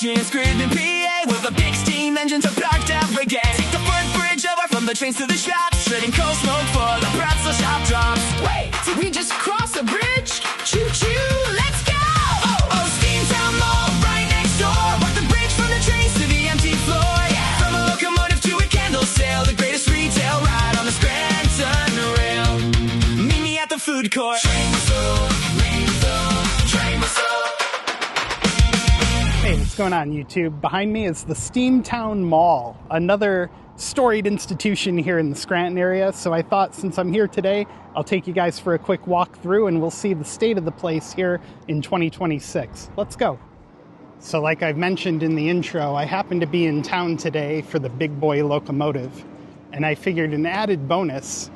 action in Scranton, PA, where the big steam engines are parked every day. Take the footbridge over from the trains to the shops, shredding coal smoke for the pretzel shop drops. Wait, did we just cross a bridge? Choo-choo, let's go! Oh, Steamtown Mall, right next door. Walk the bridge from the trains to the empty floor. Yeah. From a locomotive to a candle sale, the greatest retail ride on the Scranton rail. Meet me at the food court. Train whistle, train whistle. Hey, what's going on, YouTube? Behind me is the Steamtown Mall, another storied institution here in the Scranton area. So I thought, since I'm here today, I'll take you guys for a quick walk through and we'll see the state of the place here in 2026. Let's go. So like I've mentioned in the intro, I happen to be in town today for the Big Boy locomotive, and I figured an added bonus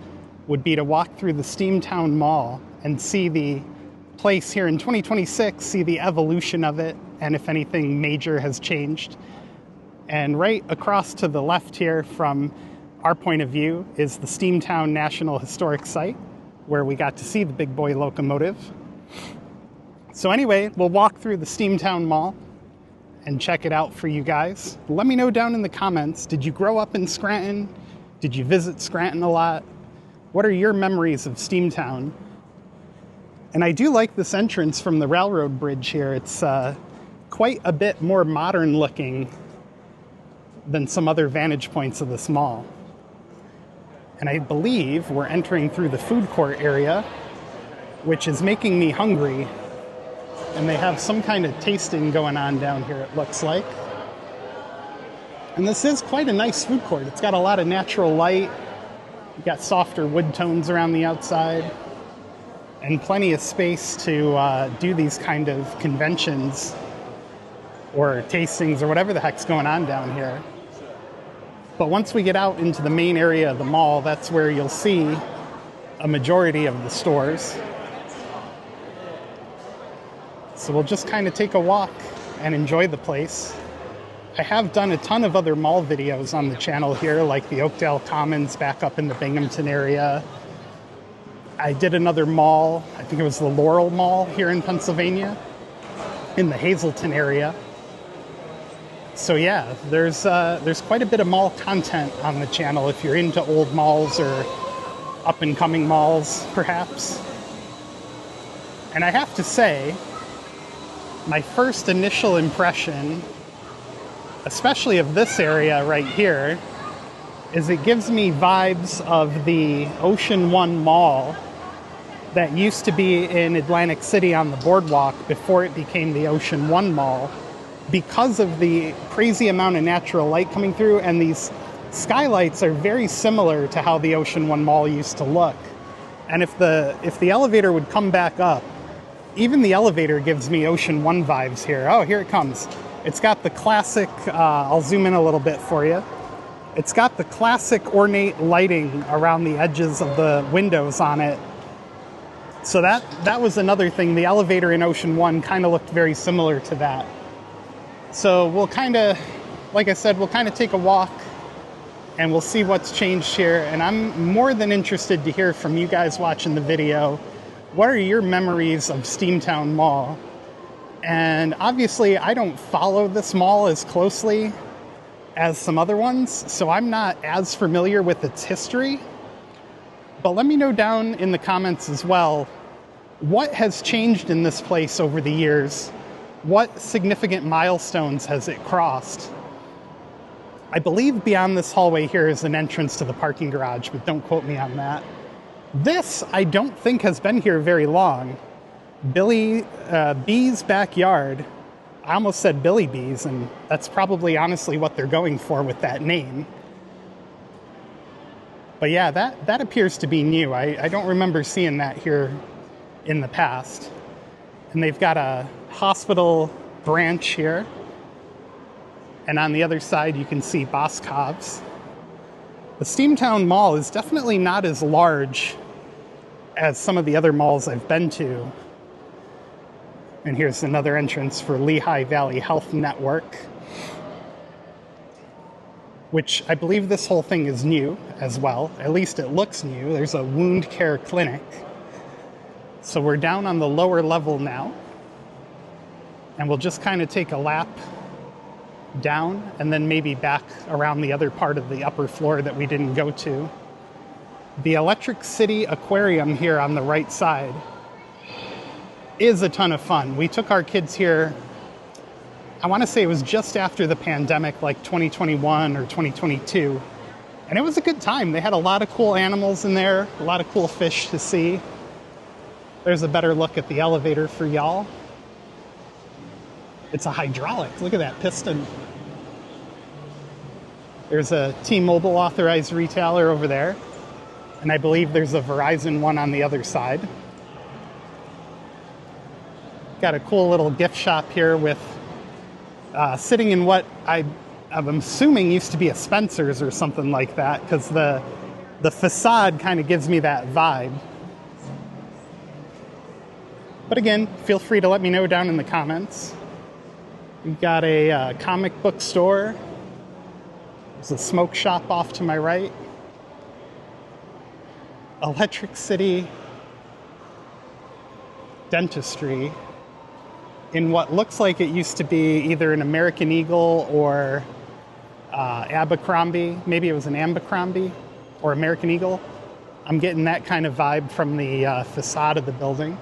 would be to walk through the Steamtown Mall and see the place here in 2026, see the evolution of it, and if anything major has changed. And right across to the left here from our point of view is the Steamtown National Historic Site, where we got to see the Big Boy locomotive. So anyway, we'll walk through the Steamtown Mall and check it out for you guys. Let me know down in the comments, did you grow up in Scranton? Did you visit Scranton a lot? What are your memories of Steamtown? And I do like this entrance from the railroad bridge here. It's quite a bit more modern looking than some other vantage points of this mall. And I believe we're entering through the food court area, which is making me hungry. And they have some kind of tasting going on down here, it looks like. And this is quite a nice food court. It's got a lot of natural light. You got softer wood tones around the outside, and plenty of space to do these kind of conventions or tastings or whatever the heck's going on down here. But once we get out into the main area of the mall, that's where you'll see a majority of the stores. So we'll just kind of take a walk and enjoy the place. I have done a ton of other mall videos on the channel here, like the Oakdale Commons back up in the Binghamton area. I did another mall, I think it was the Laurel Mall here in Pennsylvania, in the Hazleton area. So yeah, there's quite a bit of mall content on the channel if you're into old malls or up-and-coming malls, perhaps. And I have to say, my first initial impression, especially of this area right here, is it gives me vibes of the Ocean One Mall that used to be in Atlantic City on the boardwalk before it became the Ocean One Mall, because of the crazy amount of natural light coming through, and these skylights are very similar to how the Ocean One Mall used to look. And if the elevator would come back up, even the elevator gives me Ocean One vibes here. Oh, here it comes. It's got the classic, I'll zoom in a little bit for you. It's got the classic ornate lighting around the edges of the windows on it. So that was another thing. The elevator in Ocean One kind of looked very similar to that. So we'll kind of, like I said, we'll kind of take a walk and we'll see what's changed here. And I'm more than interested to hear from you guys watching the video. What are your memories of Steamtown Mall? And obviously I don't follow this mall as closely as some other ones, so I'm not as familiar with its history. But let me know down in the comments as well, what has changed in this place over the years? What significant milestones has it crossed? I believe beyond this hallway here is an entrance to the parking garage, but don't quote me on that. This, I don't think, has been here very long. Billy B's backyard. I almost said Billy B's, and that's probably honestly what they're going for with that name. But yeah, that appears to be new. I don't remember seeing that here in the past. And they've got a hospital branch here. And on the other side, you can see Boscov's. The Steamtown Mall is definitely not as large as some of the other malls I've been to. And here's another entrance for Lehigh Valley Health Network, which I believe this whole thing is new as well. At least it looks new. There's a wound care clinic. So we're down on the lower level now. And we'll just kind of take a lap down and then maybe back around the other part of the upper floor that we didn't go to. The Electric City Aquarium here on the right side is a ton of fun. We took our kids here, I want to say it was just after the pandemic, like 2021 or 2022. And it was a good time. They had a lot of cool animals in there, a lot of cool fish to see. There's a better look at the elevator for y'all. It's a hydraulic. Look at that piston. There's a T-Mobile authorized retailer over there. And I believe there's a Verizon one on the other side. Got a cool little gift shop here with sitting in what I'm assuming used to be a Spencer's or something like that, because the facade kind of gives me that vibe. But again, feel free to let me know down in the comments. We've got a comic book store. There's a smoke shop off to my right. Electric City Dentistry in what looks like it used to be either an American Eagle or Abercrombie. Maybe it was an Abercrombie or American Eagle. I'm getting that kind of vibe from the facade of the building.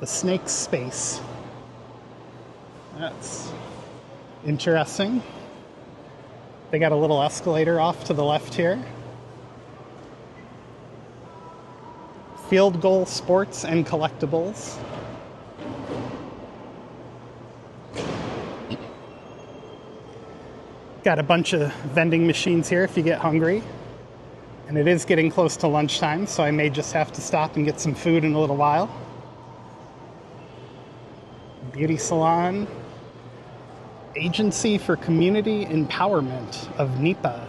The Snake Space. That's interesting. They got a little escalator off to the left here. Field Goal Sports and Collectibles. Got a bunch of vending machines here if you get hungry. And it is getting close to lunchtime, so I may just have to stop and get some food in a little while. Beauty salon. Agency for Community Empowerment of NEPA.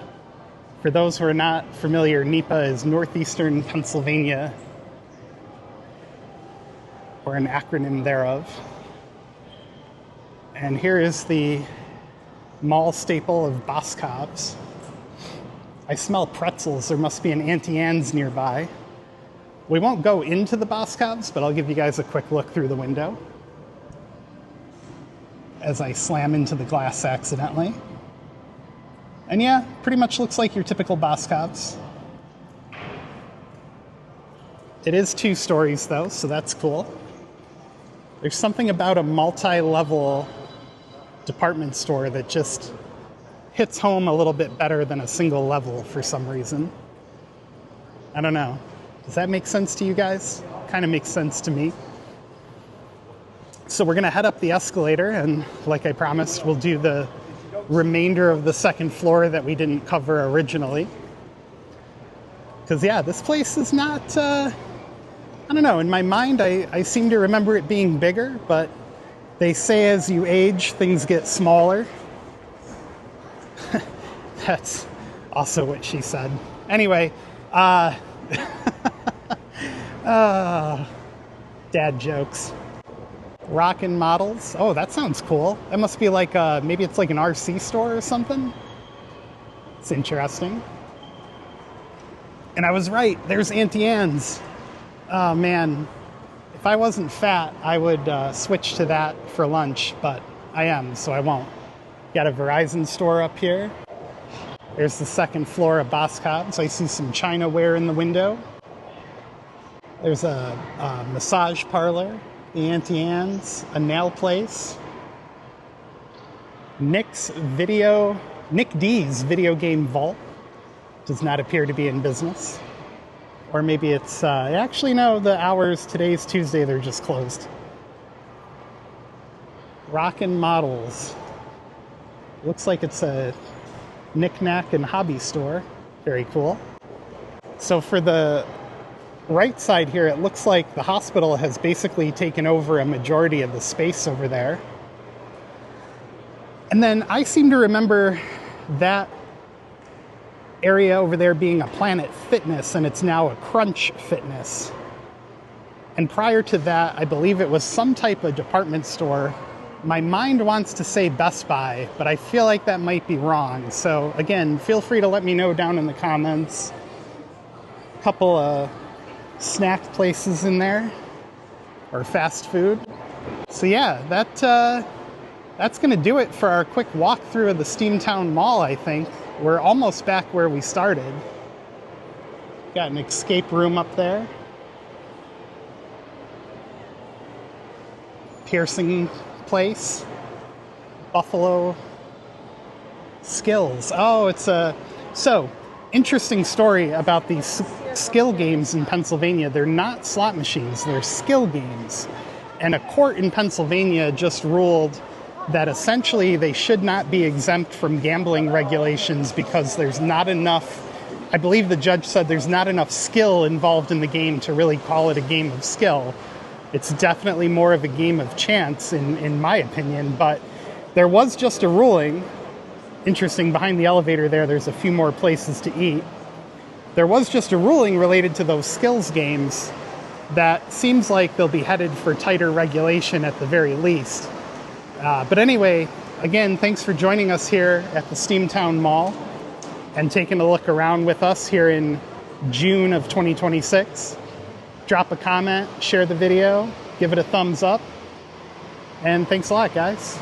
For those who are not familiar, NEPA is Northeastern Pennsylvania, or an acronym thereof. And here is the mall staple of Boscov's. I smell pretzels. There must be an Auntie Anne's nearby. We won't go into the Boscov's, but I'll give you guys a quick look through the window as I slam into the glass accidentally. And yeah, pretty much looks like your typical Boscov's. It is 2 stories though, so that's cool. There's something about a multi-level department store that just hits home a little bit better than a single level for some reason. I don't know. Does that make sense to you guys? Kind of makes sense to me. So we're gonna head up the escalator, and like I promised, we'll do the remainder of the second floor that we didn't cover originally. Because yeah, this place is not, I don't know, in my mind I seem to remember it being bigger, but they say as you age, things get smaller. That's also what she said. Anyway, dad jokes. Rockin' Models. Oh, that sounds cool. That must be like, maybe it's like an RC store or something. It's interesting. And I was right. There's Auntie Anne's. Oh, man. If I wasn't fat, I would switch to that for lunch, but I am, so I won't. Got a Verizon store up here. There's the second floor of Boscov's. I see some Chinaware in the window. There's a massage parlor, the Auntie Anne's, a nail place. Nick D's Video Game Vault does not appear to be in business. Or maybe it's, actually no, the hours, today's Tuesday, they're just closed. Rockin' Models. Looks like it's a knick-knack and hobby store. Very cool. So for the right side here, it looks like the hospital has basically taken over a majority of the space over there. And then I seem to remember that area over there being a Planet Fitness, and it's now a Crunch Fitness. And prior to that, I believe it was some type of department store. My mind wants to say Best Buy, but I feel like that might be wrong. So again, feel free to let me know down in the comments. A couple of snack places in there, or fast food. So yeah, that's going to do it for our quick walkthrough of the Steamtown Mall, I think. We're almost back where we started. Got an escape room up there. Piercing place. Buffalo Skills. Oh, it's a... So, interesting story about these skill games in Pennsylvania. They're not slot machines, they're skill games. And a court in Pennsylvania just ruled that essentially they should not be exempt from gambling regulations because there's not enough, I believe the judge said there's not enough skill involved in the game to really call it a game of skill. It's definitely more of a game of chance in my opinion, but there was just a ruling. Interesting, behind the elevator there's a few more places to eat. There was just a ruling related to those skills games that seems like they'll be headed for tighter regulation at the very least. But anyway, again, thanks for joining us here at the Steamtown Mall and taking a look around with us here in June of 2026. Drop a comment, share the video, give it a thumbs up, and thanks a lot, guys.